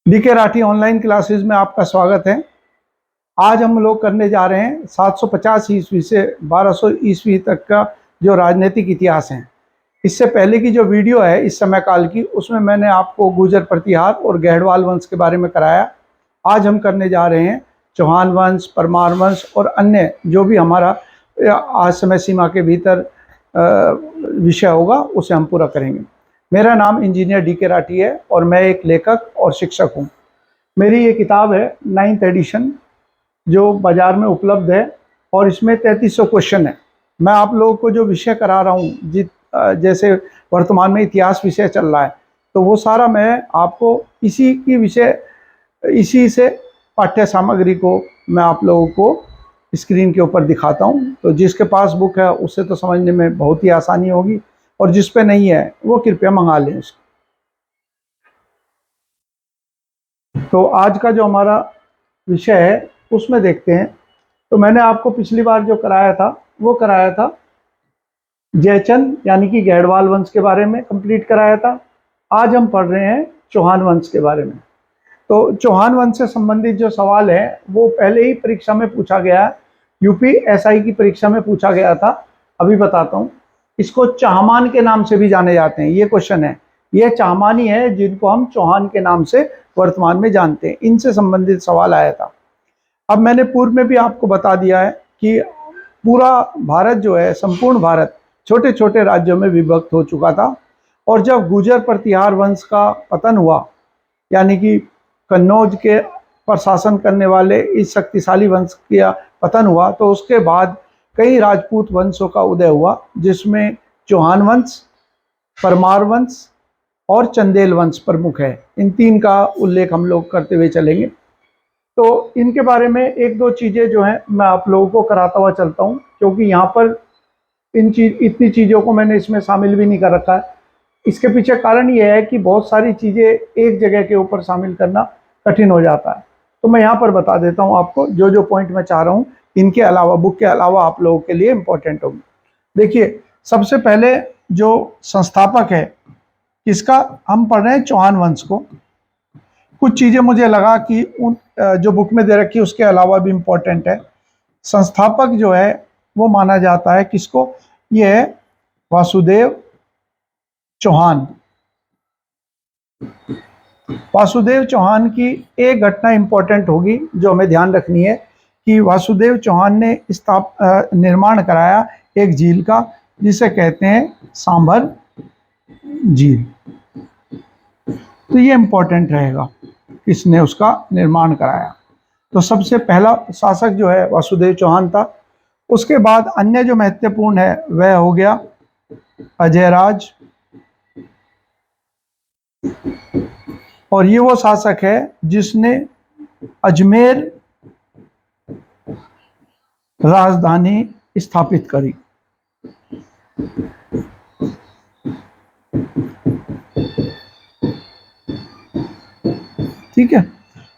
DK Rathi online classes में आपका स्वागत है। आज हम लोग करने जा रहे हैं 750 ईस्वी से 1200 ईस्वी तक का जो राजनीतिक इतिहास है। इससे पहले की जो वीडियो है इस समय काल की, उसमें मैंने आपको गुर्जर प्रतिहार और गहड़वाल वंश के बारे में कराया। आज हम करने जा रहे हैं चौहान वंश, परमार वंश और अन्य जो भी हमारा आज समय सीमा के भीतर विषय होगा उसे हम पूरा करेंगे। मेरा नाम इंजीनियर डीके राठी है और मैं एक लेखक और शिक्षक हूँ। मेरी ये किताब है 9th एडिशन जो बाज़ार में उपलब्ध है और इसमें 3300 क्वेश्चन है। मैं आप लोगों को जो विषय करा रहा हूँ, जैसे वर्तमान में इतिहास विषय चल रहा है, तो वो सारा मैं आपको इसी से पाठ्य सामग्री को मैं आप लोगों को स्क्रीन के ऊपर दिखाता हूँ। तो जिसके पास बुक है उससे तो समझने में बहुत ही आसानी होगी, और जिस पे नहीं है वो कृपया मंगा लें उसको। तो आज का जो हमारा विषय है उसमें देखते हैं। तो मैंने आपको पिछली बार जो कराया था वो कराया था जयचंद यानी कि गहड़वाल वंश के बारे में कंप्लीट कराया था। आज हम पढ़ रहे हैं चौहान वंश के बारे में। तो चौहान वंश से संबंधित जो सवाल है वो पहले ही परीक्षा में पूछा गया है, यूपीएसआई की परीक्षा में पूछा गया था। अभी बताता हूँ। इसको चाहमान के नाम से भी जाने जाते हैं। ये क्वेश्चन है, ये चाहमानी है जिनको हम चौहान के नाम से वर्तमान में जानते हैं। इनसे संबंधित सवाल आया था। अब मैंने पूर्व में भी आपको बता दिया है कि पूरा भारत जो है, संपूर्ण भारत छोटे छोटे राज्यों में विभक्त हो चुका था। और जब गुर्जर प्रतिहार वंश का पतन हुआ, यानी कि कन्नौज के पर शासन करने वाले इस शक्तिशाली वंश का पतन हुआ, तो उसके बाद कई राजपूत वंशों का उदय हुआ, जिसमें चौहान वंश, परमार वंश और चंदेल वंश प्रमुख है। इन तीन का उल्लेख हम लोग करते हुए चलेंगे। तो इनके बारे में एक दो चीज़ें जो हैं मैं आप लोगों को कराता हुआ चलता हूँ, क्योंकि यहाँ पर इतनी चीज़ों को मैंने इसमें शामिल भी नहीं कर रखा है। इसके पीछे कारण ये है कि बहुत सारी चीज़ें एक जगह के ऊपर शामिल करना कठिन हो जाता है। तो मैं यहाँ पर बता देता हूँ आपको जो जो पॉइंट मैं चाह रहा हूँ, इनके अलावा, बुक के अलावा आप लोगों के लिए इम्पोर्टेंट होगी। देखिए, सबसे पहले जो संस्थापक है किसका हम पढ़ रहे हैं, चौहान वंश को। कुछ चीज़ें मुझे लगा कि उन जो बुक में दे रखी है उसके अलावा भी इम्पोर्टेंट है। संस्थापक जो है वो माना जाता है किसको, ये है वासुदेव चौहान। वासुदेव चौहान की एक घटना इंपॉर्टेंट होगी जो हमें ध्यान रखनी है कि वासुदेव चौहान ने निर्माण कराया एक झील का, जिसे कहते हैं सांभर झील। तो ये इंपॉर्टेंट रहेगा, किसने उसका निर्माण कराया। तो सबसे पहला शासक जो है वासुदेव चौहान था। उसके बाद अन्य जो महत्वपूर्ण है वह हो गया अजयराज, और ये वो शासक है जिसने अजमेर राजधानी स्थापित करी। ठीक है,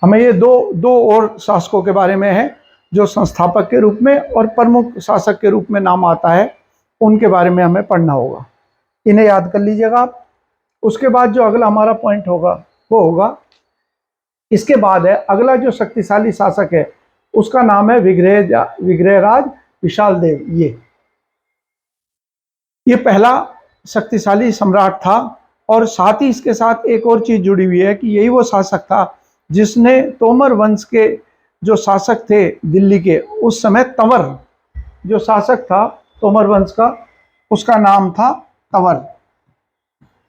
हमें ये दो और शासकों के बारे में है जो संस्थापक के रूप में और प्रमुख शासक के रूप में नाम आता है, उनके बारे में हमें पढ़ना होगा। इन्हें याद कर लीजिएगा आप। उसके बाद जो अगला हमारा पॉइंट होगा वो होगा, इसके बाद है अगला जो शक्तिशाली शासक है उसका नाम है विग्रहराज विशाल देव। ये पहला शक्तिशाली सम्राट था, और साथ ही इसके साथ एक और चीज जुड़ी हुई है कि यही वो शासक था जिसने तोमर वंश के जो शासक थे दिल्ली के, उस समय तंवर जो शासक था तोमर वंश का, उसका नाम था तंवर।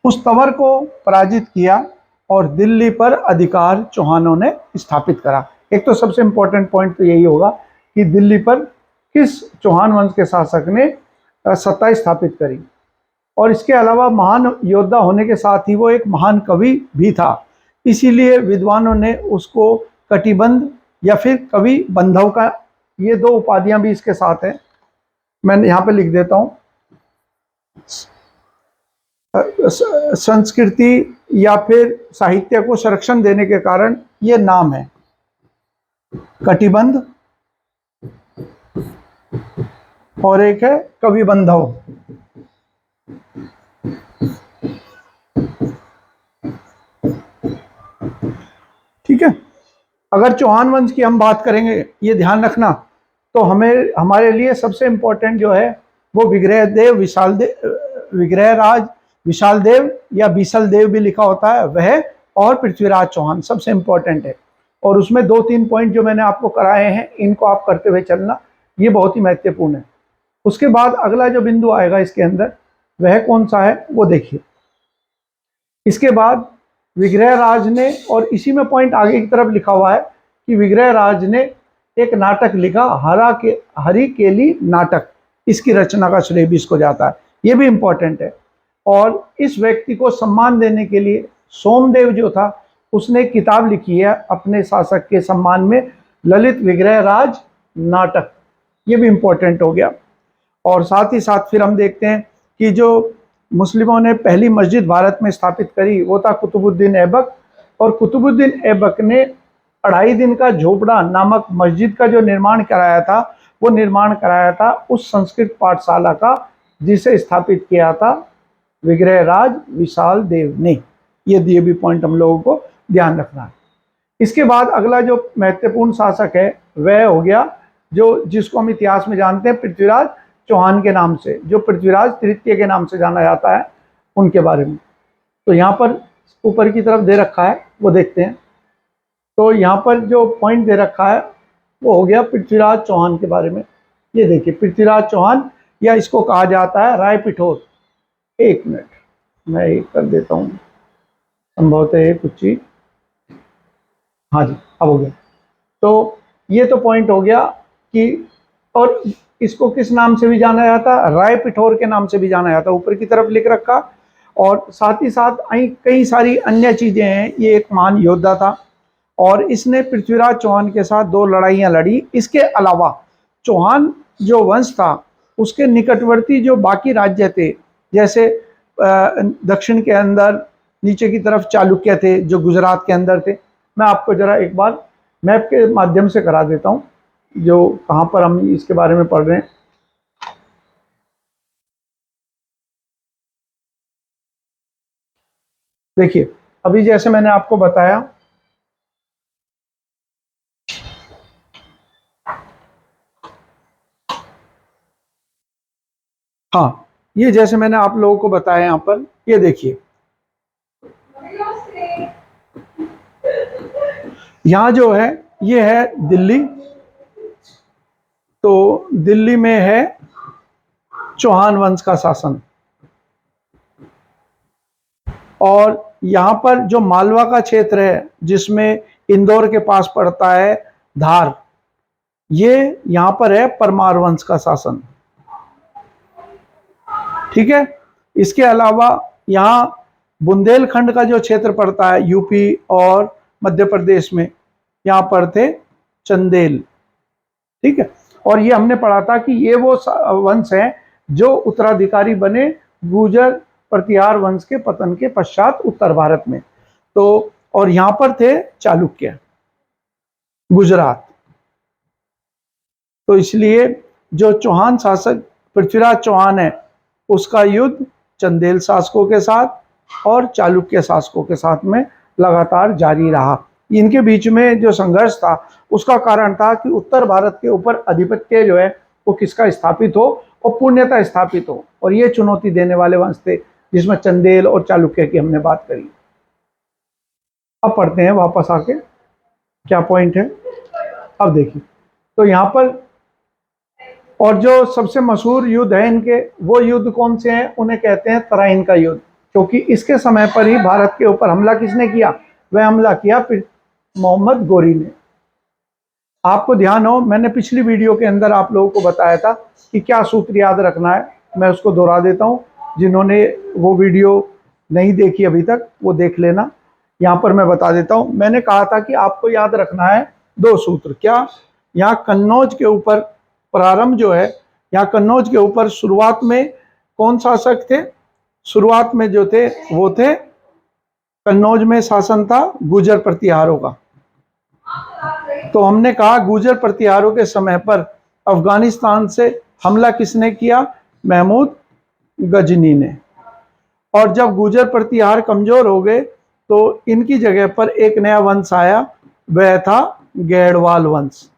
उस तंवर को पराजित किया और दिल्ली पर अधिकार चौहानों ने स्थापित करा। एक तो सबसे इंपॉर्टेंट पॉइंट तो यही होगा कि दिल्ली पर किस चौहान वंश के शासक ने सत्ता स्थापित करी। और इसके अलावा महान योद्धा होने के साथ ही वो एक महान कवि भी था, इसीलिए विद्वानों ने उसको कटिबंध या फिर कवि बंधव का, ये दो उपाधियां भी इसके साथ हैं। मैं यहाँ पे लिख देता हूँ। संस्कृति या फिर साहित्य को संरक्षण देने के कारण ये नाम है कटिबंध, और एक है कवि बंधव। अगर चौहान वंश की हम बात करेंगे, ये ध्यान रखना, तो हमें हमारे लिए सबसे इम्पोर्टेंट जो है वो विग्रह देव, विशाल देव, विग्रह राज विशाल देव या विशल देव भी लिखा होता है वह, और पृथ्वीराज चौहान सबसे इम्पोर्टेंट है। और उसमें 2-3 पॉइंट जो मैंने आपको कराए हैं, इनको आप करते हुए चलना, ये बहुत ही महत्वपूर्ण है। उसके बाद अगला जो बिंदु आएगा इसके अंदर, वह कौन सा है वो देखिए। इसके बाद विग्रह राज ने, और इसी में पॉइंट आगे की तरफ लिखा हुआ है कि विग्रह राज ने एक नाटक लिखा, हरि केली नाटक, इसकी रचना का श्रेय भी इसको जाता है, ये भी इंपॉर्टेंट है। और इस व्यक्ति को सम्मान देने के लिए सोमदेव जो था, उसने एक किताब लिखी है अपने शासक के सम्मान में, ललित विग्रह राज नाटक, ये भी इंपॉर्टेंट हो गया। और साथ ही साथ फिर हम देखते हैं कि जो मुस्लिमों ने पहली मस्जिद भारत में स्थापित करी वो था कुतुबुद्दीन ऐबक, और कुतुबुद्दीन ऐबक ने 2.5 दिन का झोपड़ा नामक मस्जिद का जो निर्माण कराया था, वो निर्माण कराया था उस संस्कृत पाठशाला का जिसे स्थापित किया था विग्रह राज विशाल देव ने। ये भी पॉइंट हम लोगों को ध्यान रखना है। इसके बाद अगला जो महत्वपूर्ण शासक है वह हो गया जो जिसको हम इतिहास में जानते हैं पृथ्वीराज चौहान के नाम से, जो पृथ्वीराज तृतीय के नाम से जाना जाता है, उनके बारे में। तो यहाँ पर ऊपर की तरफ दे रखा है, वो देखते हैं। तो यहाँ पर जो पॉइंट दे रखा है वो हो गया पृथ्वीराज चौहान के बारे में। ये देखिए पृथ्वीराज चौहान, या इसको कहा जाता है राय पिठोर। एक मिनट मैं एक कर देता हूँ, संभवतः है कुछ चीज। हाँ जी, अब हो गया। तो ये तो पॉइंट हो गया कि, और इसको किस नाम से भी जाना जाता है, राय पिठोर के नाम से भी जाना जाता है, ऊपर की तरफ लिख रखा। और साथ ही साथ कई सारी अन्य चीजें हैं। ये एक महान योद्धा था और इसने पृथ्वीराज चौहान के साथ 2 लड़ाइयाँ लड़ी। इसके अलावा चौहान जो वंश था उसके निकटवर्ती जो बाकी राज्य थे, जैसे दक्षिण के अंदर नीचे की तरफ चालुक्य थे जो गुजरात के अंदर थे। मैं आपको जरा एक बार मैप के माध्यम से करा देता हूँ जो कहाँ पर हम इसके बारे में पढ़ रहे हैं। देखिए अभी जैसे मैंने आपको बताया, हाँ, ये जैसे मैंने आप लोगों को बताया यहाँ पर, ये देखिए यहाँ जो है ये है दिल्ली। तो दिल्ली में है चौहान वंश का शासन, और यहाँ पर जो मालवा का क्षेत्र है जिसमें इंदौर के पास पड़ता है धार, ये यहाँ पर है परमार वंश का शासन। ठीक है। इसके अलावा यहाँ बुंदेलखंड का जो क्षेत्र पड़ता है यूपी और मध्य प्रदेश में, यहाँ पर थे चंदेल। ठीक है। और ये हमने पढ़ा था कि ये वो वंश हैं जो उत्तराधिकारी बने गुर्जर प्रतिहार वंश के पतन के पश्चात उत्तर भारत में। तो और यहाँ पर थे चालुक्य, गुजरात। तो इसलिए जो चौहान शासक पृथ्वीराज चौहान है उसका युद्ध चंदेल शासकों के साथ और चालुक्य शासकों के साथ में लगातार जारी रहा। इनके बीच में जो संघर्ष था उसका कारण था कि उत्तर भारत के ऊपर आधिपत्य जो है वो किसका स्थापित हो और पूर्णतः स्थापित हो, और ये चुनौती देने वाले वंश थे जिसमें चंदेल और चालुक्य की हमने बात करी। अब पढ़ते हैं वापस आके क्या पॉइंट है। अब देखिए तो यहाँ पर, और जो सबसे मशहूर युद्ध है इनके, वो युद्ध कौन से हैं, उन्हें कहते हैं तराइन का युद्ध, क्योंकि इसके समय पर ही भारत के ऊपर हमला किसने किया, वह हमला किया मोहम्मद गोरी ने। आपको ध्यान हो, मैंने पिछली वीडियो के अंदर आप लोगों को बताया था कि क्या सूत्र याद रखना है, मैं उसको दोहरा देता हूँ। जिन्होंने वो वीडियो नहीं देखी अभी तक वो देख लेना। यहाँ पर मैं बता देता हूँ, मैंने कहा था कि आपको याद रखना है 2 सूत्र। क्या, यहाँ कन्नौज के ऊपर प्रारंभ जो है, यहाँ कन्नौज के ऊपर शुरुआत में कौन शासक थे, शुरुआत में जो थे वो थे, कन्नौज में शासन था गुर्जर प्रतिहारों का। तो हमने कहा गुर्जर प्रतिहारों के समय पर अफगानिस्तान से हमला किसने किया, महमूद गजनी ने। और जब गुर्जर प्रतिहार कमजोर हो गए तो इनकी जगह पर एक नया वंश आया, वह था गैड़वाल वंश।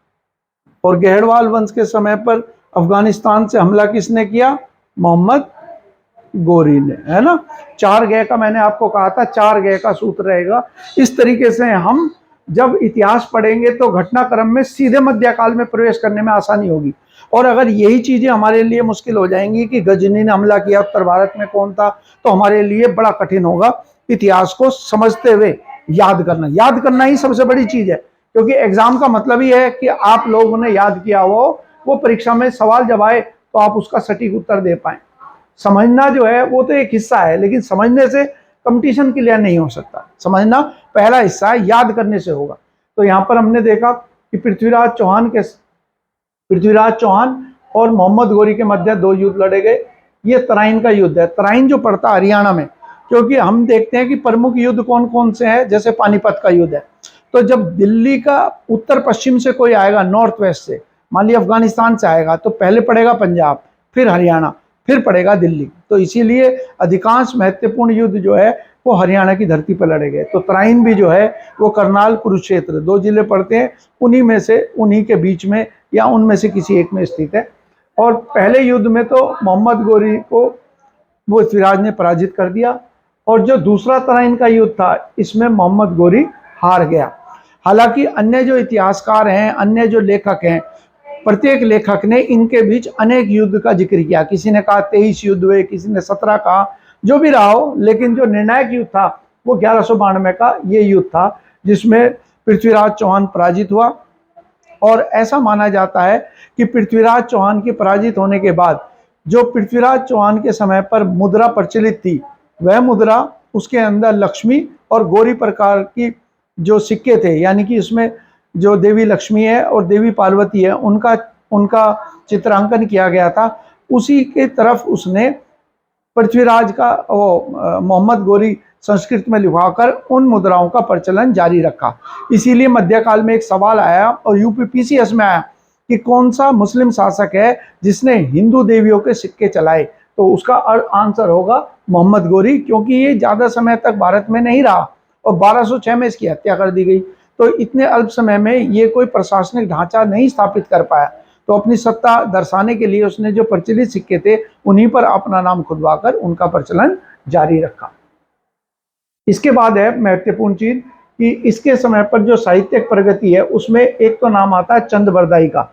और गैड़वाल वंश के समय पर अफगानिस्तान से हमला किसने किया? मोहम्मद गोरी ने, है ना। 4 गय का मैंने आपको कहा था, 4 गय का सूत्र रहेगा। इस तरीके से हम जब इतिहास पढ़ेंगे तो घटनाक्रम में सीधे मध्यकाल में प्रवेश करने में आसानी होगी। और अगर यही चीजें हमारे लिए मुश्किल हो जाएंगी कि गजनी ने हमला किया, उत्तर भारत में कौन था, तो हमारे लिए बड़ा कठिन होगा इतिहास को समझते हुए याद करना। याद करना ही सबसे बड़ी चीज है, क्योंकि एग्जाम का मतलब ही है कि आप लोगों ने याद किया हो, वो परीक्षा में सवाल जब आए तो आप उसका सटीक उत्तर दे पाए। समझना जो है वो तो एक हिस्सा है, लेकिन समझने से कंपटीशन क्लियर नहीं हो सकता। समझना पहला हिस्सा है, याद करने से होगा। तो यहाँ पर हमने देखा कि पृथ्वीराज चौहान और मोहम्मद गोरी के मध्य 2 युद्ध लड़े गए। ये तराइन का युद्ध है। तराइन जो पड़ता है हरियाणा में, क्योंकि हम देखते हैं कि प्रमुख युद्ध कौन कौन से हैं, जैसे पानीपत का युद्ध है। तो जब दिल्ली का उत्तर पश्चिम से कोई आएगा, नॉर्थ वेस्ट से, मान लिया अफगानिस्तान से आएगा, तो पहले पड़ेगा पंजाब, फिर हरियाणा, फिर पड़ेगा दिल्ली। तो इसीलिए अधिकांश महत्वपूर्ण युद्ध जो है वो हरियाणा की धरती पर लड़े गए। तो तराइन भी जो है वो करनाल, कुरुक्षेत्र 2 जिले पड़ते हैं, उन्हीं में से, उन्हीं के बीच में या उनमें से किसी एक में स्थित है। और पहले युद्ध में तो मोहम्मद गोरी को वो पृथ्वीराज ने पराजित कर दिया, और जो दूसरा तराइन का युद्ध था इसमें मोहम्मद गोरी हार गया। हालांकि अन्य जो इतिहासकार हैं, अन्य जो लेखक हैं, प्रत्येक लेखक ने इनके बीच अनेक युद्ध का जिक्र किया। किसी ने कहा 23 युद्ध हुए, किसी ने 17 कहा, जो भी रहा हो, लेकिन जो निर्णायक युद्ध था वो 1192 का ये युद्ध था, जिसमें पृथ्वीराज चौहान पराजित हुआ। और ऐसा माना जाता है कि पृथ्वीराज चौहान के पराजित होने के बाद जो पृथ्वीराज चौहान के समय पर मुद्रा प्रचलित थी, वह मुद्रा, उसके अंदर लक्ष्मी और गौरी प्रकार की जो सिक्के थे, यानी कि उसमें जो देवी लक्ष्मी है और देवी पार्वती है, उनका चित्रांकन किया गया था। उसी के तरफ उसने पृथ्वीराज का मोहम्मद गोरी संस्कृत में लिखवाकर उन मुद्राओं का प्रचलन जारी रखा। इसीलिए मध्यकाल में एक सवाल आया और यूपीपीसीएस में आया कि कौन सा मुस्लिम शासक है जिसने हिंदू देवियों के सिक्के चलाए, तो उसका आंसर होगा मोहम्मद गोरी, क्योंकि ये ज़्यादा समय तक भारत में नहीं रहा और 1206 में इसकी हत्या कर दी गई। तो इतने अल्प समय में ये कोई प्रशासनिक ढांचा नहीं स्थापित कर पाया, तो अपनी सत्ता दर्शाने के लिए उसने जो प्रचलित सिक्के थे उन्हीं पर अपना नाम खुदवाकर उनका प्रचलन जारी रखा। इसके बाद है महत्वपूर्ण चीज कि इसके समय पर जो साहित्यिक प्रगति है उसमें एक तो नाम आता है चंद्रबरदाई का।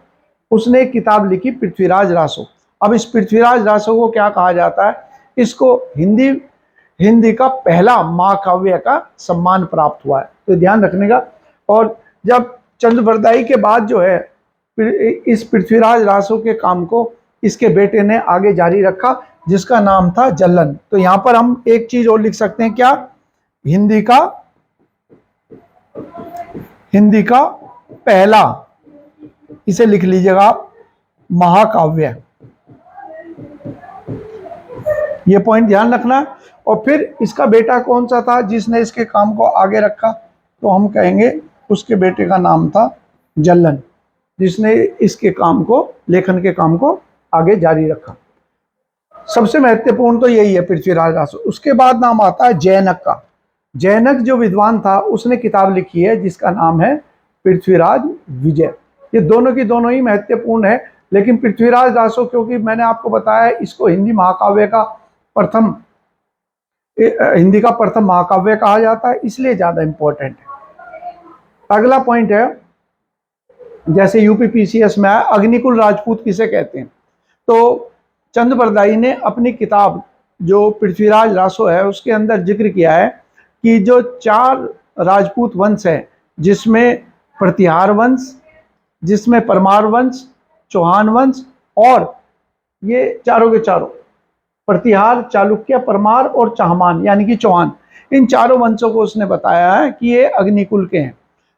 उसने एक किताब लिखी पृथ्वीराज रासो। अब इस पृथ्वीराज रासो को क्या कहा जाता है? इसको हिंदी का पहला महाकाव्य का सम्मान प्राप्त हुआ है, तो ध्यान रखने का। और जब चंद्रबरदाई के बाद जो है इस पृथ्वीराज रासो के काम को इसके बेटे ने आगे जारी रखा, जिसका नाम था जल्लन। तो यहां पर हम एक चीज और लिख सकते हैं, क्या? हिंदी का पहला, इसे लिख लीजिएगा आप, महाकाव्य। ये पॉइंट ध्यान रखना। और फिर इसका बेटा कौन सा था जिसने इसके काम को आगे रखा? तो हम कहेंगे उसके बेटे का नाम था जल्लन, जिसने इसके काम को, लेखन के काम को आगे जारी रखा। सबसे महत्वपूर्ण तो यही है पृथ्वीराज रासो। उसके बाद नाम आता है जैनक का। जैनक जो विद्वान था उसने किताब लिखी है जिसका नाम है पृथ्वीराज विजय। ये दोनों की दोनों ही महत्वपूर्ण है, लेकिन पृथ्वीराज रासो, क्योंकि मैंने आपको बताया इसको हिंदी का प्रथम महाकाव्य कहा जाता है, इसलिए ज्यादा इंपॉर्टेंट है। अगला पॉइंट है, जैसे यूपीपीसीएस में है, अग्निकुल राजपूत किसे कहते हैं? तो चंद्रबरदाई ने अपनी किताब जो पृथ्वीराज रासो है उसके अंदर जिक्र किया है कि जो 4 राजपूत वंश है, जिसमें प्रतिहार वंश, जिसमें परमार वंश, चौहान वंश, और ये चारों के चारों, प्रतिहार, चालुक्य, परमार और चाहमान यानी कि चौहान, इन चारों वंशों को उसने बताया है कि ये अग्निकुल के हैं।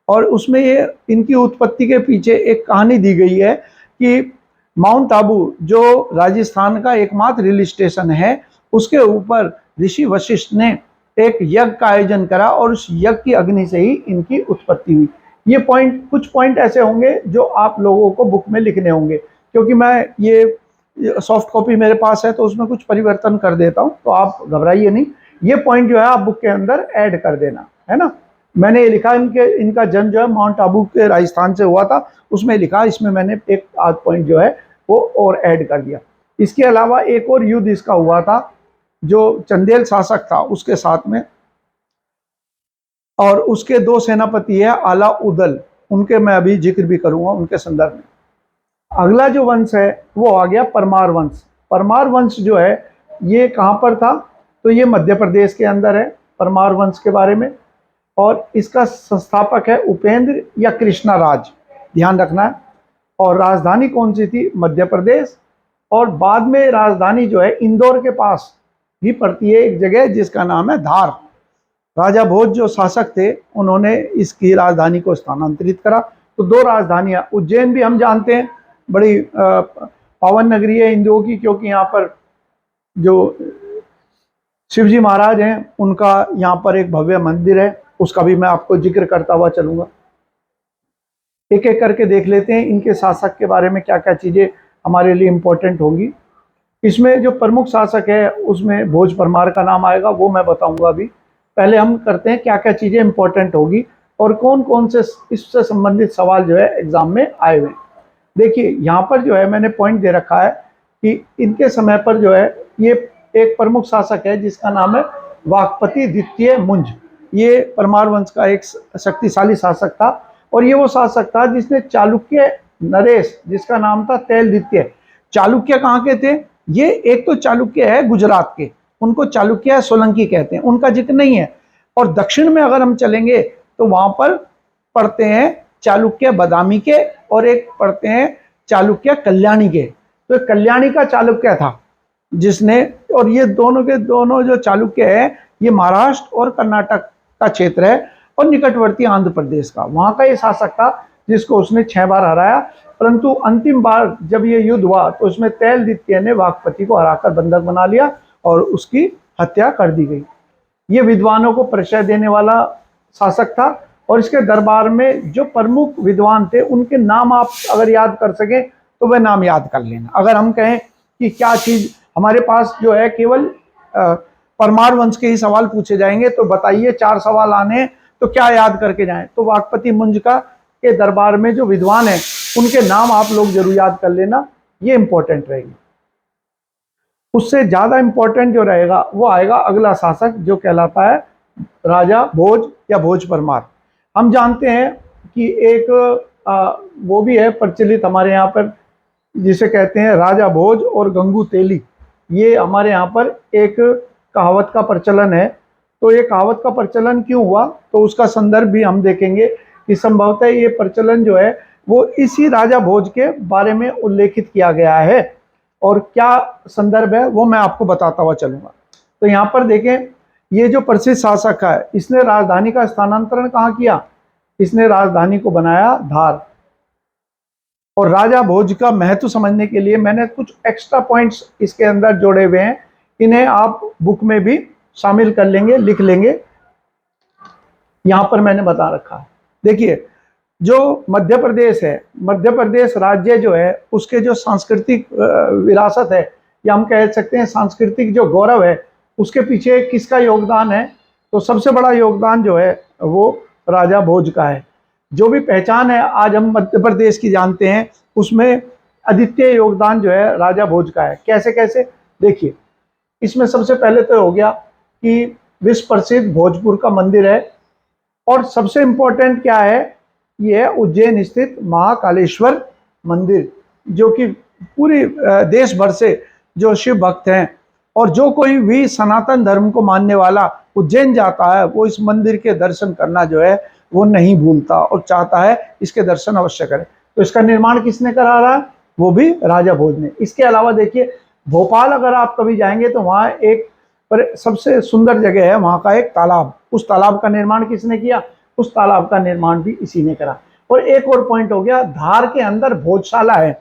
और उसमें ये इनकी उत्पत्ति के पीछे एक कहानी दी गई है कि माउंट आबू जो राजस्थान का एकमात्र हिल स्टेशन है, उसके ऊपर ऋषि वशिष्ठ ने एक यज्ञ का आयोजन करा और उस यज्ञ की अग्नि से ही इनकी उत्पत्ति हुई। ये पॉइंट, कुछ पॉइंट ऐसे होंगे जो आप लोगों को बुक में लिखने होंगे, क्योंकि मैं ये सॉफ्ट कॉपी मेरे पास है तो उसमें कुछ परिवर्तन कर देता हूँ, तो आप घबराइए नहीं। ये पॉइंट जो है आप बुक के अंदर ऐड कर देना, है ना। मैंने ये लिखा इनका जन्म जो है माउंट आबू के राजस्थान से हुआ था, उसमें लिखा, इसमें मैंने एक आध पॉइंट जो है वो और ऐड कर दिया। इसके अलावा एक और युद्ध इसका हुआ था जो चंदेल शासक था उसके साथ में, और उसके दो सेनापति है आला उदल, उनके मैं अभी जिक्र भी करूंगा उनके संदर्भ में। अगला जो वंश है वो आ गया परमार वंश। परमार वंश जो है ये कहाँ पर था, तो ये मध्य प्रदेश के अंदर है परमार वंश के बारे में, और इसका संस्थापक है उपेंद्र या कृष्णा राज, ध्यान रखना है। और राजधानी कौन सी थी, मध्य प्रदेश, और बाद में राजधानी जो है इंदौर के पास भी पड़ती है एक जगह जिसका नाम है धार। राजा भोज जो शासक थे उन्होंने इसकी राजधानी को स्थानांतरित करा। तो दो राजधानियां, उज्जैन भी हम जानते हैं बड़ी पावन नगरी है हिंदुओं की, क्योंकि यहाँ पर जो शिवजी महाराज हैं उनका यहाँ पर एक भव्य मंदिर है, उसका भी मैं आपको जिक्र करता हुआ चलूंगा। एक एक करके देख लेते हैं इनके शासक के बारे में क्या क्या चीजें हमारे लिए इंपॉर्टेंट होंगी। इसमें जो प्रमुख शासक है उसमें भोज परमार का नाम आएगा, वो मैं बताऊंगा अभी। पहले हम करते हैं क्या क्या चीजें इंपॉर्टेंट होगी और कौन कौन से इससे संबंधित सवाल जो है एग्जाम में आए हुए हैं। देखिए यहाँ पर जो है मैंने पॉइंट दे रखा है कि इनके समय पर जो है ये एक प्रमुख शासक है जिसका नाम है वाकपति द्वितीय मुंज। ये परमार वंश का एक शक्तिशाली शासक था, और ये वो शासक था जिसने चालुक्य नरेश, जिसका नाम था तैल द्वितीय। चालुक्य कहाँ के थे, ये एक तो चालुक्य है गुजरात के, उनको चालुक्य सोलंकी कहते हैं, उनका जिक्र नहीं है। और दक्षिण में अगर हम चलेंगे तो वहां पर पढ़ते हैं चालुक्य बादामी के, और एक पढ़ते हैं चालुक्य कल्याणी के। तो कल्याणी का चालुक्य था जिसने, और ये दोनों के दोनों जो चालुक्य है ये महाराष्ट्र और कर्नाटक का क्षेत्र है और निकटवर्ती आंध्र प्रदेश का, वहां का ये शासक था जिसको उसने 6 बार हराया। परंतु अंतिम बार जब ये युद्ध हुआ तो उसमें तैल द्वितीय ने वाकपति को हराकर बंधक बना लिया और उसकी हत्या कर दी गई। ये विद्वानों को परिचय देने वाला शासक था, और इसके दरबार में जो प्रमुख विद्वान थे उनके नाम आप अगर याद कर सके तो वह नाम याद कर लेना। अगर हम कहें कि क्या चीज हमारे पास जो है केवल परमार वंश के ही सवाल पूछे जाएंगे तो बताइए 4 सवाल आने हैं तो क्या याद करके जाएं, तो वाकपति मुंज का के दरबार में जो विद्वान है उनके नाम आप लोग जरूर याद कर लेना, ये इंपॉर्टेंट रहेगी। उससे ज्यादा इंपॉर्टेंट जो रहेगा वो आएगा अगला शासक जो कहलाता है राजा भोज या भोज परमार। हम जानते हैं कि एक वो भी है प्रचलित हमारे यहाँ पर जिसे कहते हैं राजा भोज और गंगू तेली। ये हमारे यहाँ पर एक कहावत का प्रचलन है। तो ये कहावत का प्रचलन क्यों हुआ तो उसका संदर्भ भी हम देखेंगे कि संभवतः ये प्रचलन जो है वो इसी राजा भोज के बारे में उल्लेखित किया गया है, और क्या संदर्भ है वो मैं आपको बताता हुआ चलूंगा। तो यहाँ पर देखें, ये जो प्रसिद्ध शासक है इसने राजधानी का स्थानांतरण कहाँ किया, इसने राजधानी को बनाया धार। और राजा भोज का महत्व समझने के लिए मैंने कुछ एक्स्ट्रा पॉइंट्स इसके अंदर जोड़े हुए हैं, इन्हें आप बुक में भी शामिल कर लेंगे, लिख लेंगे। यहां पर मैंने बता रखा है। देखिए जो मध्य प्रदेश है, मध्य प्रदेश राज्य जो है उसके जो सांस्कृतिक विरासत है या हम कह सकते हैं सांस्कृतिक जो गौरव है उसके पीछे किसका योगदान है, तो सबसे बड़ा योगदान जो है वो राजा भोज का है। जो भी पहचान है आज हम मध्य प्रदेश की जानते हैं उसमें अद्वितीय योगदान जो है राजा भोज का है। कैसे कैसे देखिए, इसमें सबसे पहले तो हो गया कि विश्व प्रसिद्ध भोजपुर का मंदिर है, और सबसे इंपॉर्टेंट क्या है, ये है उज्जैन स्थित महाकालेश्वर मंदिर, जो कि पूरी देश भर से जो शिव भक्त हैं और जो कोई भी सनातन धर्म को मानने वाला उज्जैन जाता है वो इस मंदिर के दर्शन करना जो है वो नहीं भूलता और चाहता है इसके दर्शन अवश्य करें। तो इसका निर्माण किसने करा रहा है, वो भी राजा भोज ने। इसके अलावा देखिए भोपाल अगर आप कभी जाएंगे तो वहाँ एक पर सबसे सुंदर जगह है, वहाँ का एक तालाब, उस तालाब का निर्माण किसने किया, उस तालाब का निर्माण भी इसी ने करा। और एक और पॉइंट हो गया, धार के अंदर भोजशाला है।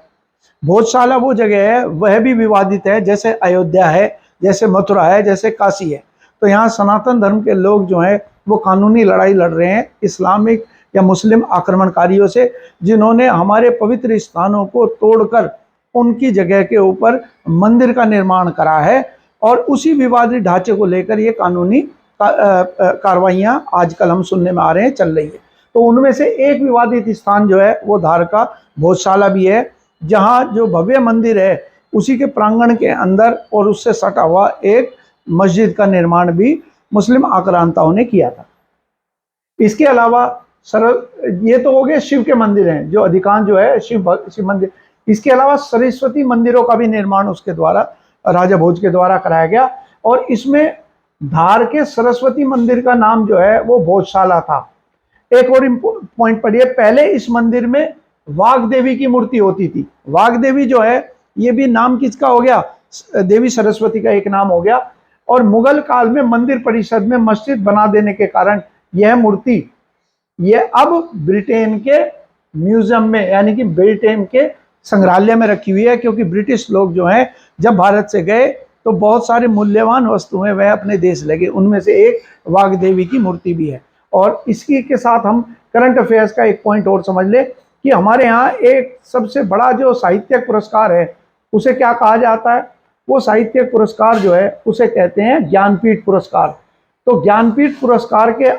भोजशाला वो जगह है वह भी विवादित है, जैसे अयोध्या है, जैसे मथुरा है, जैसे काशी है। तो यहाँ सनातन धर्म के लोग जो हैं वो कानूनी लड़ाई लड़ रहे हैं इस्लामिक या मुस्लिम आक्रमणकारियों से, जिन्होंने हमारे पवित्र स्थानों को तोड़कर उनकी जगह के ऊपर मंदिर का निर्माण करा है, और उसी विवादित ढांचे को लेकर ये कानूनी कार्रवाइयाँ आजकल हम सुनने में आ रहे हैं, चल रही है। तो उनमें से एक विवादित स्थान जो है वो धार का भोजशाला भी है, जहाँ जो भव्य मंदिर है उसी के प्रांगण के अंदर और उससे सटा हुआ एक मस्जिद का निर्माण भी मुस्लिम आक्रांताओं ने किया था। इसके अलावा ये तो हो गए शिव के मंदिर हैं, जो अधिकांश जो है शिव मंदिर। इसके अलावा सरस्वती मंदिरों का भी निर्माण उसके द्वारा, राजा भोज के द्वारा कराया गया। और इसमें धार के सरस्वती मंदिर का नाम जो है वो भोजशाला था। एक और पॉइंट पढ़िए, पहले इस मंदिर में वाघ देवी की मूर्ति होती थी। वाघ देवी जो है ये भी नाम किसका हो गया, देवी सरस्वती का एक नाम हो गया। और मुगल काल में मंदिर परिषद में मस्जिद बना देने के कारण यह मूर्ति ये अब ब्रिटेन के म्यूजियम में, यानी कि ब्रिटेन के संग्रहालय में रखी हुई है। क्योंकि ब्रिटिश लोग जो हैं जब भारत से गए तो बहुत सारे मूल्यवान वस्तुएं वह अपने देश ले गए, उनमें से एक वाघ देवी की मूर्ति भी है। और इसी के साथ हम करंट अफेयर्स का एक पॉइंट और समझ ले कि हमारे यहाँ एक सबसे बड़ा जो साहित्यिक पुरस्कार है उसे क्या कहा जाता है। वो साहित्यिक पुरस्कार जो है उसे कहते हैं ज्ञानपीठ पुरस्कार। तो ज्ञानपीठ पुरस्कार के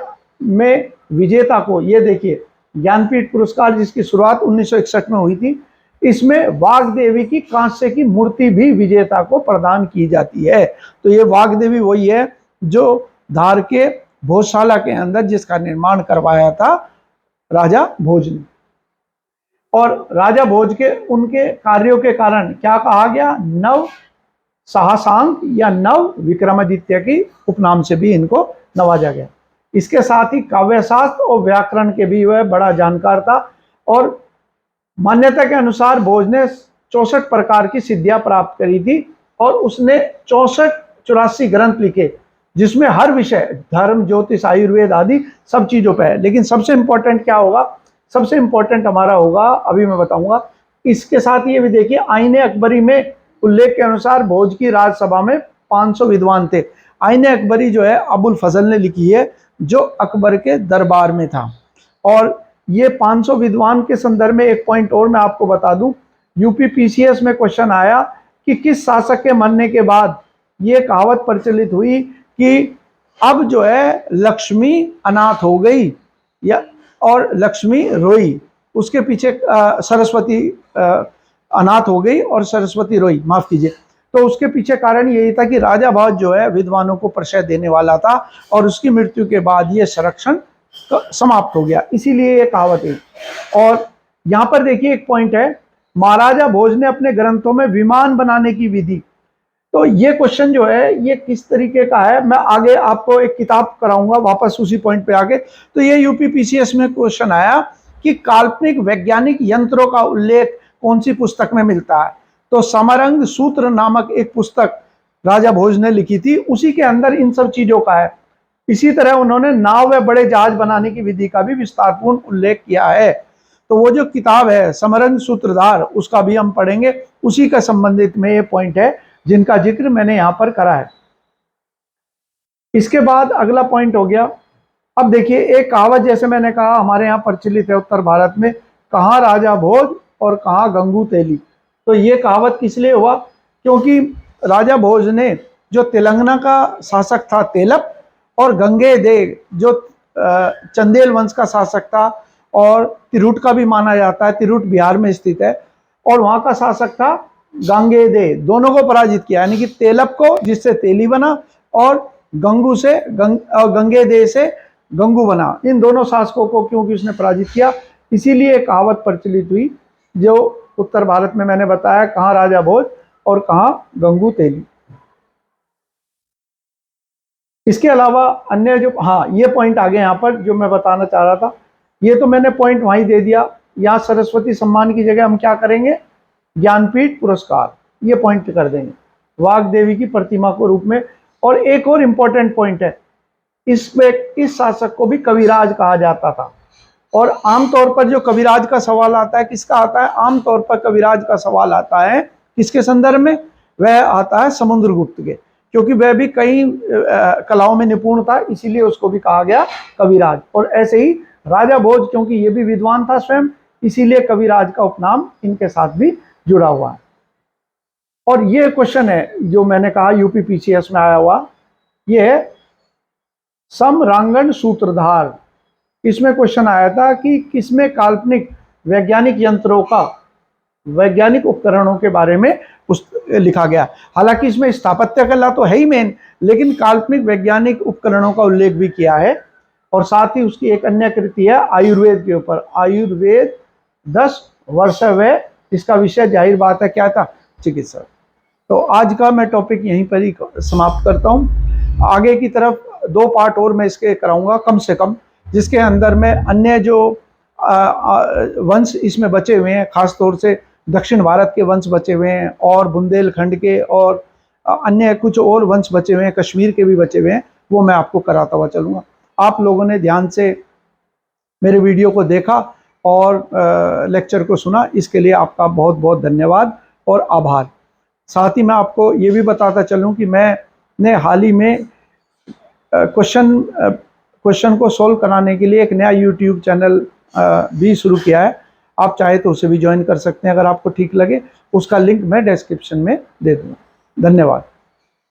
में विजेता को, ये देखिए ज्ञानपीठ पुरस्कार जिसकी शुरुआत 1961 में हुई थी, इसमें वाघ देवी की कांस्य की मूर्ति भी विजेता को प्रदान की जाती है। तो ये वाघ देवी वही है जो धार के भोजशाला के अंदर जिसका निर्माण करवाया था राजा भोज ने। और राजा भोज के उनके कार्यों के कारण क्या कहा गया, नव साहसांक या नव विक्रमादित्य की उपनाम से भी इनको नवाजा गया। इसके साथ ही काव्यशास्त्र और व्याकरण के भी वह बड़ा जानकार था। और मान्यता के अनुसार भोज ने 64 प्रकार की सिद्धियां प्राप्त करी थी और उसने 84 ग्रंथ लिखे, जिसमें हर विषय धर्म, ज्योतिष, आयुर्वेद आदि सब चीजों पे है। लेकिन सबसे इंपॉर्टेंट क्या होगा, सबसे इंपॉर्टेंट हमारा होगा, अभी मैं बताऊंगा। इसके साथ ये भी देखिए, आईने अकबरी में उल्लेख के अनुसार भोज की राजसभा में 500 विद्वान थे। आईने अकबरी जो है अबुल फजल ने लिखी है, जो अकबर के दरबार में था। और ये 500 विद्वान के संदर्भ में एक पॉइंट और मैं आपको बता दूं, यूपी पीसीएस में क्वेश्चन आया कि किस शासक के मरने के बाद ये कहावत प्रचलित हुई कि अब जो है लक्ष्मी अनाथ हो गई या और लक्ष्मी रोई, उसके पीछे सरस्वती अनाथ हो गई और सरस्वती रोई, माफ कीजिए। तो उसके पीछे कारण यही था कि राजा भोज जो है विद्वानों को प्रशय देने वाला था और उसकी मृत्यु के बाद ये संरक्षण समाप्त हो गया, इसीलिए ये कहावत है। और यहाँ पर देखिए एक पॉइंट है, महाराजा भोज ने अपने ग्रंथों में विमान बनाने की विधि, तो ये क्वेश्चन जो है ये किस तरीके का है, मैं आगे आपको एक किताब कराऊंगा वापस उसी पॉइंट पे आके। तो ये यूपी पीसीएस में क्वेश्चन आया कि काल्पनिक वैज्ञानिक यंत्रों का उल्लेख कौन सी पुस्तक में मिलता है। तो समरंग सूत्र नामक एक पुस्तक राजा भोज ने लिखी थी, उसी के अंदर इन सब चीजों का है। इसी तरह उन्होंने नाव व बड़े जहाज बनाने की विधि का भी विस्तारपूर्ण उल्लेख किया है। तो वो जो किताब है समरंग सूत्रधार, उसका भी हम पढ़ेंगे, उसी का संबंधित में ये पॉइंट है जिनका जिक्र मैंने यहां पर करा है। इसके बाद अगला पॉइंट हो गया, अब देखिए एक कहावत जैसे मैंने कहा हमारे यहाँ प्रचलित है उत्तर भारत में, कहाँ राजा भोज और कहाँ गंगू तेली। तो ये कहावत किस लिए हुआ, क्योंकि राजा भोज ने जो तेलंगाना का शासक था तेलप, और गंगे दे जो चंदेल वंश का शासक था, और तिरुट का भी माना जाता है, तिरुट बिहार में स्थित है, और वहाँ का शासक था गांगे दे, दोनों को पराजित किया। यानी कि तेलप को जिससे तेली बना और गंगू से गंगे दे से गंगू बना, इन दोनों शासकों को क्योंकि उसने पराजित किया, इसीलिए कहावत प्रचलित हुई जो उत्तर भारत में मैंने बताया, कहाँ राजा भोज और कहाँ गंगू तेली। इसके अलावा अन्य जो, हाँ ये पॉइंट आगे यहाँ पर जो मैं बताना चाह रहा था, ये तो मैंने पॉइंट वहीं दे दिया। यहाँ सरस्वती सम्मान की जगह हम क्या करेंगे, ज्ञानपीठ पुरस्कार, ये पॉइंट कर देंगे वाघ देवी की प्रतिमा को रूप में। और एक और इम्पोर्टेंट पॉइंट है, इस शासक को भी कविराज कहा जाता था। और आमतौर पर जो कविराज का सवाल आता है, किसका आता है, आमतौर पर कविराज का सवाल आता है किसके संदर्भ में, वह आता है समुद्रगुप्त के, क्योंकि वह भी कई कलाओं में निपुण था, इसीलिए उसको भी कहा गया कविराज। और ऐसे ही राजा भोज क्योंकि ये भी विद्वान था स्वयं, इसीलिए कविराज का उपनाम इनके साथ भी जुड़ा हुआ है। और ये क्वेश्चन है जो मैंने कहा यूपी पीसीएस में आया हुआ, ये है समरांगण सूत्रधार, इसमें क्वेश्चन आया था कि किसमें काल्पनिक वैज्ञानिक यंत्रों का, वैज्ञानिक उपकरणों के बारे में लिखा गया। हालांकि इसमें स्थापत्य कला तो है ही मेन, लेकिन काल्पनिक वैज्ञानिक उपकरणों का उल्लेख भी किया है। और साथ ही उसकी एक अन्य कृति है आयुर्वेद के ऊपर, आयुर्वेद 10 वर्षव्य। इसका विषय जाहिर बात है क्या था, चिकित्सा। तो आज का मैं टॉपिक यहीं पर ही समाप्त करता हूँ। आगे की तरफ 2 पार्ट और मैं इसके कराऊंगा कम से कम, जिसके अंदर में अन्य जो वंश इसमें बचे हुए हैं, खास तौर से दक्षिण भारत के वंश बचे हुए हैं और बुंदेलखंड के और अन्य कुछ और वंश बचे हुए हैं, कश्मीर के भी बचे हुए हैं, वो मैं आपको कराता हुआ चलूँगा। आप लोगों ने ध्यान से मेरे वीडियो को देखा और लेक्चर को सुना, इसके लिए आपका बहुत बहुत धन्यवाद और आभार। साथ ही मैं आपको ये भी बताता चलूँ कि मैंने हाल ही में क्वेश्चन को सोल्व कराने के लिए एक नया यूट्यूब चैनल भी शुरू किया है। आप चाहे तो उसे भी ज्वाइन कर सकते हैं अगर आपको ठीक लगे। उसका लिंक मैं डिस्क्रिप्शन में दे दूँगा। धन्यवाद।